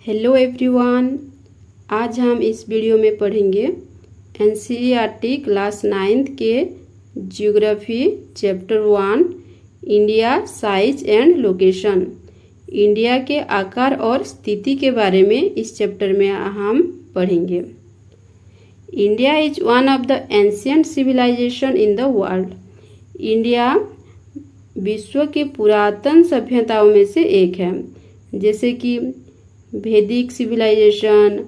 Hello everyone, आज हम इस वीडियो में पढ़ेंगे एनसीईआरटी क्लास 9th के geography chapter 1 India size and location. India के आकार और स्थिति के बारे में इस चैप्टर में हम पढ़ेंगे। India is one of the ancient civilisation in the world. India विश्व के पुरातन सभ्यताओं में से एक है, जैसे कि Vedic civilisation,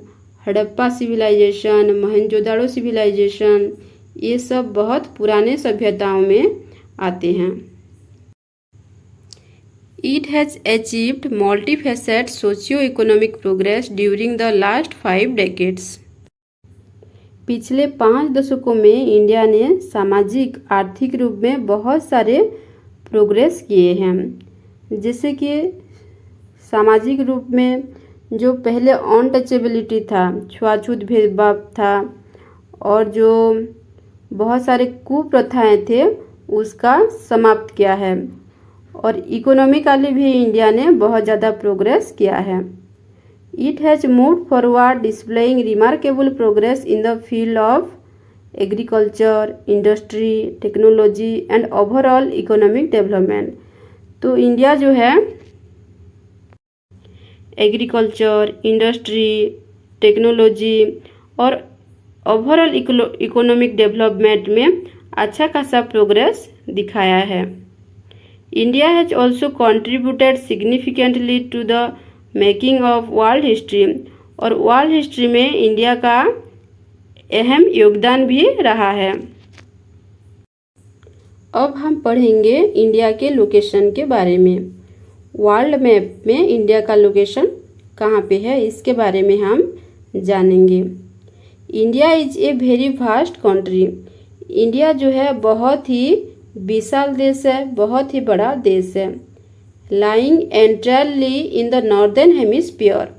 Harappa civilisation, Mohenjodaro civilisation, ये सब बहुत पुराने सभ्यताओं में आते हैं। It has achieved multifaceted socio economic progress during the last 5 decades. पिछले 5 दशकों में इंडिया ने सामाजिक आर्थिक रूप में बहुत सारे प्रोग्रेस किए हैं। जैसे कि सामाजिक रूप में जो पहले अनटचेबिलिटी था, छुआछूत भेदभाव था और जो बहुत सारे कुप्रथाएं थे उसका समाप्त किया है। और इकोनॉमिकली भी इंडिया ने बहुत ज़्यादा प्रोग्रेस किया है। It has moved forward displaying remarkable progress in the field of agriculture, industry, technology and overall economic development. तो इंडिया जो है एग्रीकल्चर, इंडस्ट्री, टेक्नोलॉजी और ओवरऑल इकोनॉमिक डेवलपमेंट में अच्छा खासा प्रोग्रेस दिखाया है। India has also contributed significantly to the making of world history. और वर्ल्ड हिस्ट्री में इंडिया का अहम योगदान भी रहा है। अब हम पढ़ेंगे इंडिया के लोकेशन के बारे में। वर्ल्ड मैप में इंडिया का लोकेशन कहाँ पे है इसके बारे में हम जानेंगे। India is a very vast country. India जो है बहुत ही विशाल देश है, बहुत ही बड़ा देश है। Lying entirely in the northern hemisphere.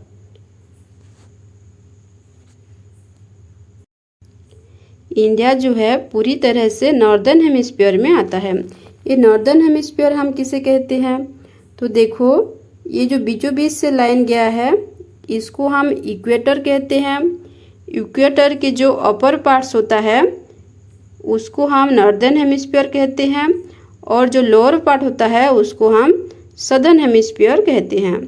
India जो है पूरी तरह से नॉर्दर्न हेमिस्फीयर में आता है। ये नॉर्दर्न हेमिस्फीयर हम किसे कहते हैं? तो देखो, ये जो बीचों बीच से लाइन गया है इसको हम इक्वेटर कहते हैं। इक्वेटर के जो अपर पार्ट्स होता है उसको हम नॉर्दर्न हेमिस्फीयर कहते हैं और जो लोअर पार्ट होता है उसको हम सदर्न हेमिस्फीयर कहते हैं।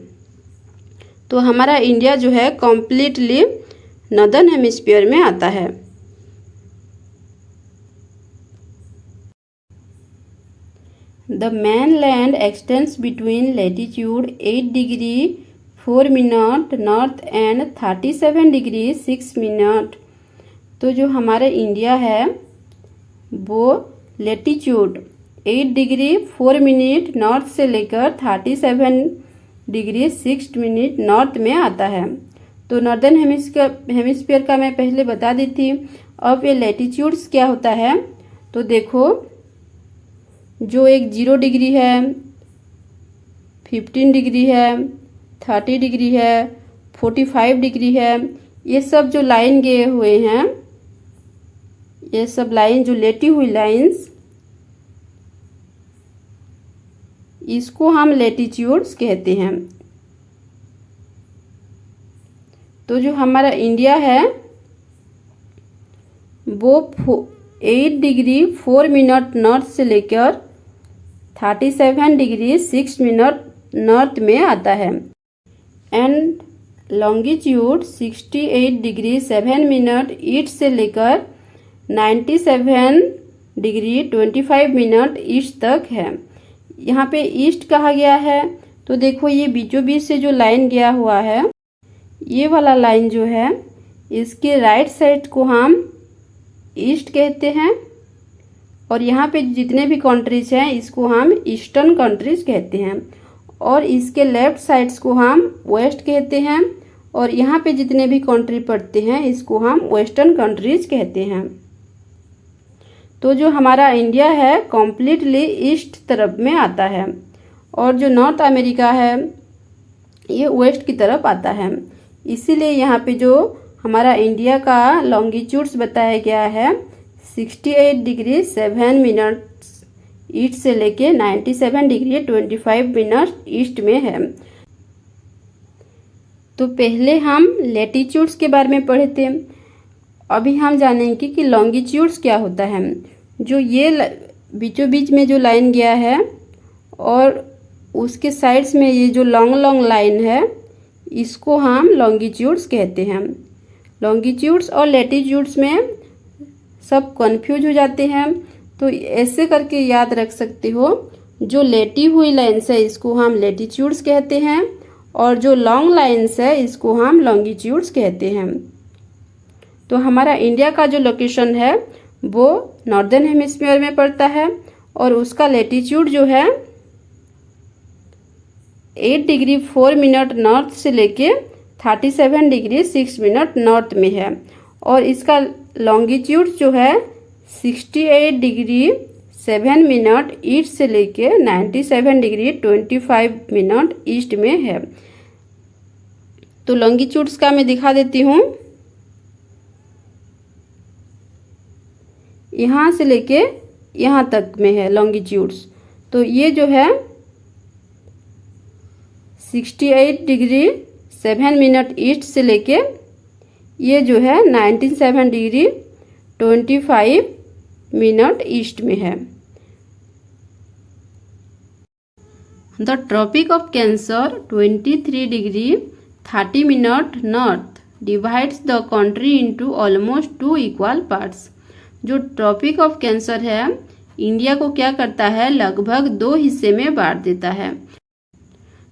तो हमारा इंडिया जो है कम्प्लीटली नॉर्दर्न हेमिस्फीयर में आता है। The mainland extends between latitude 8 degree 4 minute north and 37 degree 6 minute। तो जो हमारा इंडिया है वो लेटीट्यूड 8 डिग्री 4 मिनट नॉर्थ से लेकर 37 डिग्री 6 मिनट नॉर्थ में आता है। तो नॉर्दर्न हेमिस्फीयर का मैं पहले बता दी थी। अब ये लेटीट्यूड्स क्या होता है तो देखो, जो एक 0 डिग्री है, 15 डिग्री है, 30 डिग्री है, 45 डिग्री है, ये सब जो लाइन गए हुए हैं, ये सब लाइन जो लेटी हुई लाइंस, इसको हम लेटीट्यूड्स कहते हैं। तो जो हमारा इंडिया है वो 8 डिग्री 4 मिनट नॉर्थ से लेकर 37 डिग्री 6 मिनट नॉर्थ में आता है and longitude 68 degree 7 minute east से लेकर 97 डिग्री 25 मिनट ईस्ट तक है। यहाँ पे ईस्ट कहा गया है तो देखो, ये बीचों बीच से जो लाइन गया हुआ है, ये वाला लाइन जो है इसके राइट साइड को हम ईस्ट कहते हैं और यहाँ पे जितने भी कंट्रीज हैं इसको हम ईस्टर्न कंट्रीज कहते हैं और इसके लेफ्ट साइड्स को हम वेस्ट कहते हैं और यहाँ पे जितने भी कंट्री पड़ते हैं इसको हम वेस्टर्न कंट्रीज कहते हैं। तो जो हमारा इंडिया है कम्प्लीटली ईस्ट तरफ में आता है और जो नॉर्थ अमेरिका है ये वेस्ट की तरफ आता है। इसीलिए यहाँ पे जो हमारा इंडिया का लॉन्गिट्यूड्स बताया गया है 68 डिग्री 7 मिनट ईस्ट से लेके 97 डिग्री 25 मिनट ईस्ट में है। तो पहले हम लेटीट्यूड्स के बारे में पढ़े थे, अभी हम जानेंगे कि लॉन्गिट्यूड्स क्या होता है। जो ये बीचों बीच में जो लाइन गया है और उसके साइड्स में ये जो लॉन्ग लॉन्ग लाइन है, इसको हम लॉन्गिट्यूड्स कहते हैं। लॉन्गिट्यूड्स और लेटीट्यूड्स में सब कंफ्यूज हो जाते हैं, तो ऐसे करके याद रख सकते हो। जो लेटी हुई लाइन्स है इसको हम लेटीट्यूड्स कहते हैं और जो लॉन्ग लाइन्स है इसको हम लॉन्गिट्यूड्स कहते हैं। तो हमारा इंडिया का जो लोकेशन है वो नॉर्दर्न हेमिस्फीयर में पड़ता है और उसका लेटीट्यूड जो है 8 डिग्री 4 मिनट नॉर्थ से लेके 37 डिग्री 6 मिनट नॉर्थ में है और इसका लॉन्गिट्यूड जो है 68 डिग्री 7 मिनट ईस्ट से लेके 97 डिग्री 25 मिनट ईस्ट में है। तो लॉन्गिट्यूड्स का मैं दिखा देती हूँ। यहाँ से लेके यहाँ तक में है लॉन्गिट्यूड्स। तो ये जो है 68 डिग्री 7 मिनट ईस्ट से लेके ये जो है 97 डिग्री 25 मिनट ईस्ट में है। The tropic of cancer 23 degree 30 minute north divides the country into almost 2 equal parts. जो ट्रॉपिक ऑफ कैंसर है इंडिया को क्या करता है, लगभग 2 हिस्से में बांट देता है।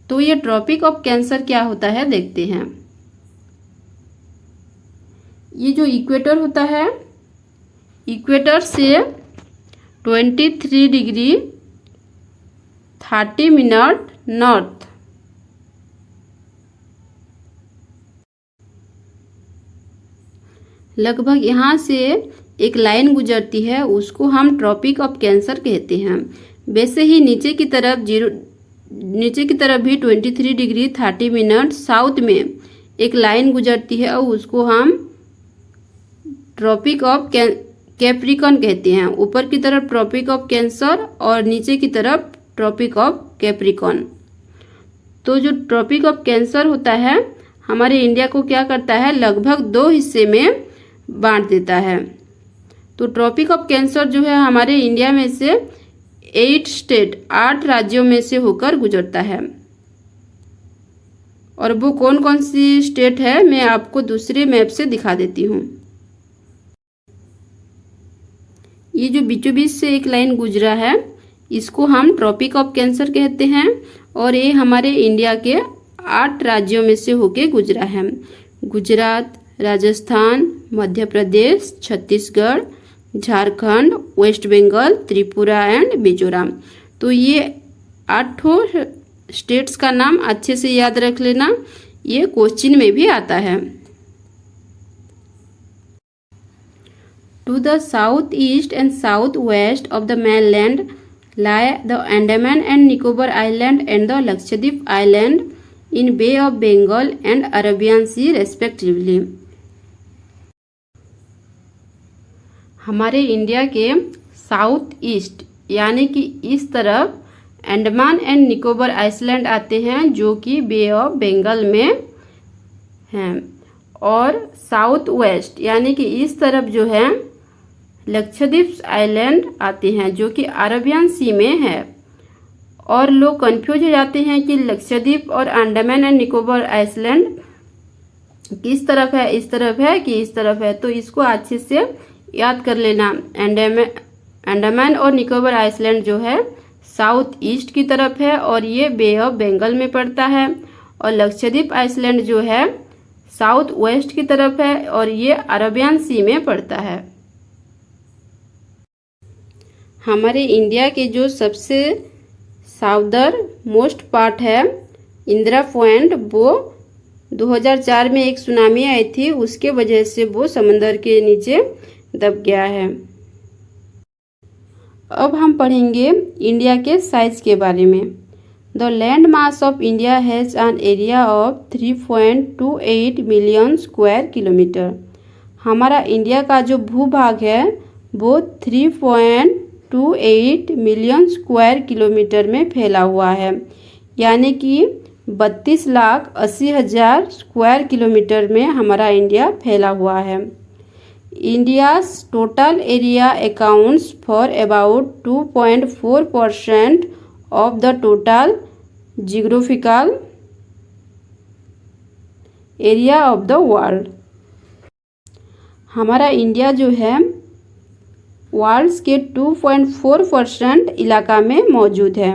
तो ये ट्रॉपिक ऑफ कैंसर क्या होता है देखते हैं। ये जो इक्वेटर होता है, इक्वेटर से 23 डिग्री 30 मिनट नॉर्थ लगभग यहाँ से एक लाइन गुजरती है, उसको हम ट्रॉपिक ऑफ कैंसर कहते हैं। वैसे ही नीचे की तरफ भी 23 डिग्री 30 मिनट साउथ में एक लाइन गुजरती है और उसको हम ट्रॉपिक ऑफ कैप्रिकॉन कहते हैं। ऊपर की तरफ ट्रॉपिक ऑफ कैंसर और नीचे की तरफ ट्रॉपिक ऑफ कैप्रिकॉन। तो जो ट्रॉपिक ऑफ कैंसर होता है हमारे इंडिया को क्या करता है, लगभग 2 हिस्से में बांट देता है। तो ट्रॉपिक ऑफ कैंसर जो है हमारे इंडिया में से 8 राज्यों में से होकर गुजरता है। और वो कौन कौन सी स्टेट है मैं आपको दूसरे मैप से दिखा देती हूँ। ये जो बीचों बीच से एक लाइन गुजरा है इसको हम ट्रॉपिक ऑफ कैंसर कहते हैं और ये हमारे इंडिया के 8 राज्यों में से होके गुजरा है। Gujarat, Rajasthan, Madhya Pradesh, Chhattisgarh, Jharkhand, waste Bengal, Tripura and Mizoram. तो ये 8 स्टेट्स का नाम अच्छे से याद रख लेना, ये क्वेश्चन में भी आता है। To the southeast and southwest of the mainland lie the Andaman and Nicobar Island and the Lakshadweep Island in Bay of Bengal and Arabian Sea respectively. हमारे इंडिया के साउथ ईस्ट यानी कि इस तरफ अंडमान एंड निकोबार आइसलैंड आते हैं जो कि बे ऑफ बंगाल में हैं और साउथ वेस्ट यानी कि इस तरफ जो है लक्षद्वीप आइलैंड आते हैं जो कि अरबियन सी में है। और लोग कंफ्यूज हो जाते हैं कि लक्षद्वीप और अंडमान एंड निकोबार आइसलैंड किस तरफ है, इस तरफ है कि इस तरफ है। तो इसको अच्छे से याद कर लेना। अंडमान और निकोबार आइसलैंड जो है साउथ ईस्ट की तरफ है और ये बे ऑफ बंगाल में पड़ता है और लक्षद्वीप आइसलैंड जो है साउथ वेस्ट की तरफ है और ये अरबियन सी में पड़ता है। हमारे इंडिया के जो सबसे साउदर्न मोस्ट पार्ट है इंदिरा पॉइंट, वो 2004 में एक सुनामी आई थी, उसके वजह से वो समंदर के नीचे दब गया है। अब हम पढ़ेंगे इंडिया के साइज के बारे में। The land mass of India has an area of 3.28 million square kilometre. हमारा इंडिया का जो भूभाग है वो 3.28 मिलियन स्क्वायर किलोमीटर में फैला हुआ है, यानी कि 32,80,000 स्क्वायर किलोमीटर में हमारा इंडिया फैला हुआ है। India's total area accounts for about 2.4% of the total geographical area of the world. हमारा इंडिया जो है वर्ल्ड के 2.4% इलाका में मौजूद है।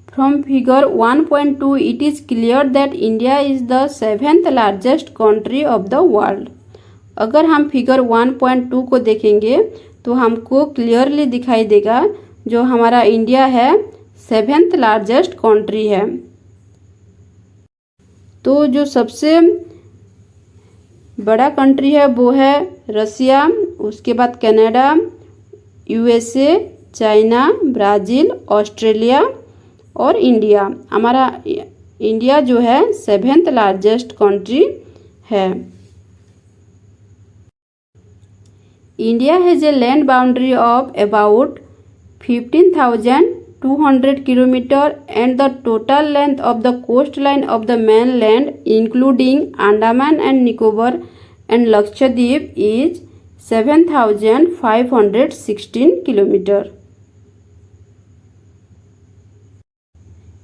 From figure 1.2 it is clear that India is the 7th largest country of the world. अगर हम फिगर 1.2 को देखेंगे तो हमको क्लियरली दिखाई देगा जो हमारा इंडिया है 7th लार्जेस्ट कंट्री है। तो जो सबसे बड़ा कंट्री है वो है रसिया, उसके बाद Canada, USA, China, Brazil, Australia और इंडिया। हमारा इंडिया जो है 7th लार्जेस्ट कंट्री है। India has a land boundary of about 15,200 kilometre and the total length of the coast line of the mainland including Andaman and Nicobar and Lakshadweep is 7,516 kilometre.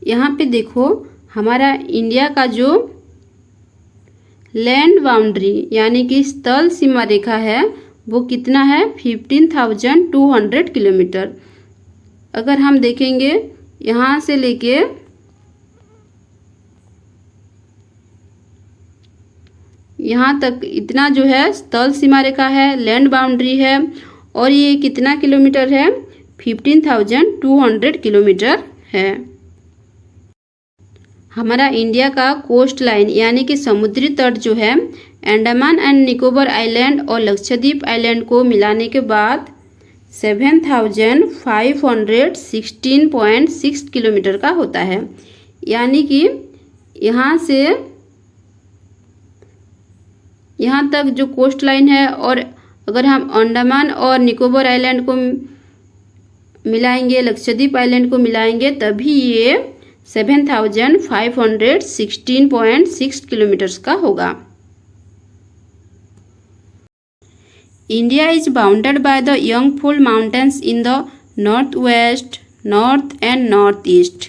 यहाँ पे देखो हमारा India का जो लैंड बाउंड्री यानी कि स्थल सीमा रेखा है वो कितना है 15,200 किलोमीटर। अगर हम देखेंगे यहाँ से लेके यहाँ तक इतना जो है स्थल सीमा रेखा है, लैंड बाउंड्री है और ये कितना किलोमीटर है 15,200 किलोमीटर है। हमारा इंडिया का कोस्ट लाइन यानी कि समुद्री तट जो है अंडमान एंड निकोबार आइलैंड और लक्षद्वीप आइलैंड को मिलाने के बाद 7,516.6 किलोमीटर का होता है। यानी कि यहाँ से यहाँ तक जो कोस्ट लाइन है और अगर हम अंडमान और निकोबार आइलैंड को मिलाएंगे, लक्षद्वीप आइलैंड को मिलाएंगे तभी ये 7,516.6 किलोमीटर्स का होगा। India is bounded by the Yangful Mountains in the northwest, north and northeast.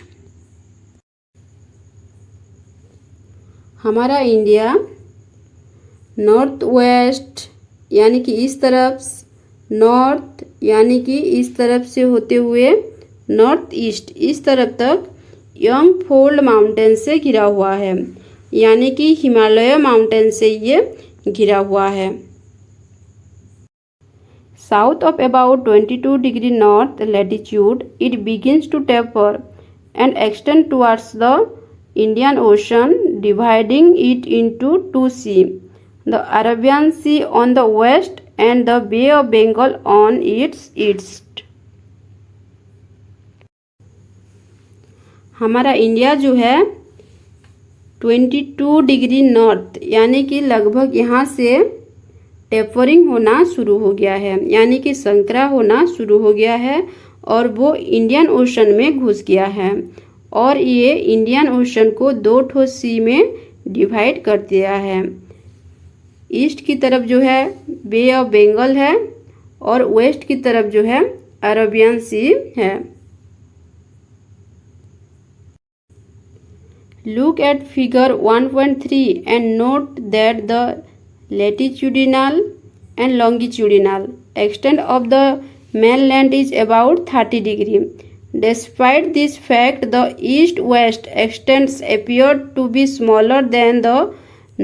हमारा इंडिया नॉर्थ वेस्ट यानी कि इस तरफ, नॉर्थ यानी कि इस तरफ से होते हुए नॉर्थ ईस्ट इस तरफ तक यंगफोल्ड माउंटेन से घिरा हुआ है, यानी कि हिमालय माउंटेन से ये घिरा हुआ है। South of about 22 degree north latitude, it begins to taper and extend towards the Indian Ocean, dividing it into two seas, the Arabian Sea on the west and the Bay of Bengal on its east. हमारा India जो है 22 degree north यानी कि लगभग यहाँ से tapering होना शुरू हो गया है, यानी कि संकरा होना शुरू हो गया है और वो इंडियन ओशन में घुस गया है और ये इंडियन ओशन को दो ठो सी में डिवाइड कर दिया है। ईस्ट की तरफ जो है बे ऑफ बंगाल है और वेस्ट की तरफ जो है अरेबियन सी है। Look at figure 1.3 and note that the latitudinal and longitudinal extent of the mainland is about 30 degree. Despite this fact, the east-west extents appear to be smaller than the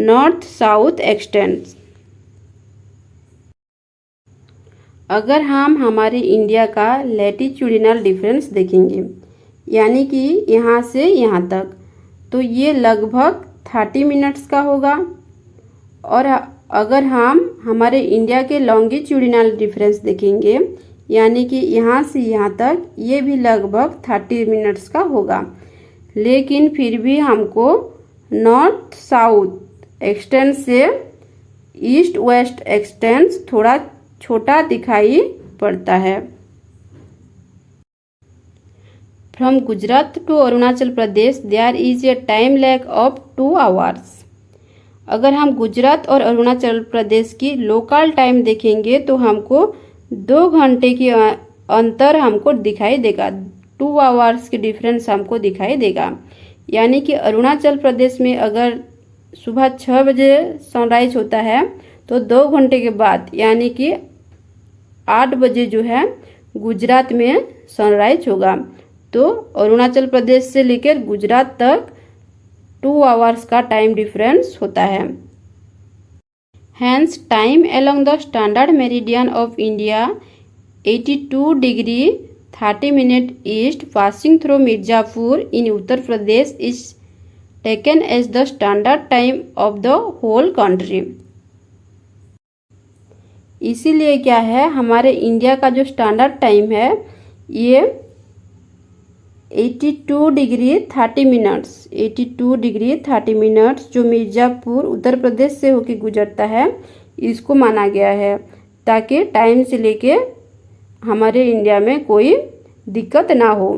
north-south extents. अगर हम हमारे India का latitudinal difference देखेंगे यानी कि यहाँ से यहाँ तक, तो ये लगभग 30 मिनट्स का होगा और अगर हम हमारे इंडिया के लॉन्गिट्यूडिनल डिफरेंस देखेंगे यानी कि यहाँ से यहाँ तक, ये भी लगभग 30 मिनट्स का होगा। लेकिन फिर भी हमको नॉर्थ साउथ एक्सटेंस से ईस्ट वेस्ट एक्सटेंस थोड़ा छोटा दिखाई पड़ता है। From Gujarat to Arunachal Pradesh there is a time lag of 2 hours. अगर हम गुजरात और अरुणाचल प्रदेश की लोकल टाइम देखेंगे तो हमको 2 घंटे की अंतर हमको दिखाई देगा, 2 आवर्स की डिफरेंस हमको दिखाई देगा। यानी कि अरुणाचल प्रदेश में अगर सुबह 6 बजे सनराइज होता है तो 2 घंटे के बाद यानी कि 8 बजे जो है गुजरात में सनराइज होगा। तो अरुणाचल प्रदेश से लेकर गुजरात तक 2 आवर्स का टाइम डिफरेंस होता है। Hence time along the standard meridian of India 82 degree 30 minute east passing through Mirzapur in Uttar Pradesh is taken as the standard time of the whole country. इसीलिए क्या है, हमारे इंडिया का जो स्टैंडर्ड टाइम है ये 82 डिग्री 30 मिनट्स 82 डिग्री 30 मिनट्स जो मिर्ज़ापुर उत्तर प्रदेश से होकर गुजरता है इसको माना गया है, ताकि टाइम से लेके हमारे इंडिया में कोई दिक्कत ना हो।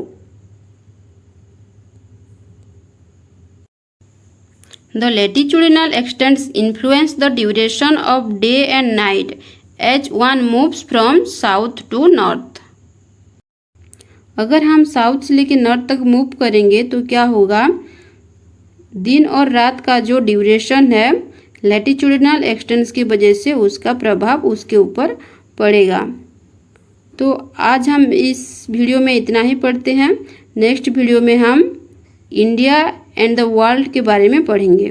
The latitudinal extents influence the duration of day and night as one moves from south to north। अगर हम साउथ से लेकर नॉर्थ तक मूव करेंगे तो क्या होगा, दिन और रात का जो ड्यूरेशन है लैटिट्यूडिनल एक्सटेंस की वजह से उसका प्रभाव उसके ऊपर पड़ेगा। तो आज हम इस वीडियो में इतना ही पढ़ते हैं। नेक्स्ट वीडियो में हम इंडिया एंड द वर्ल्ड के बारे में पढ़ेंगे।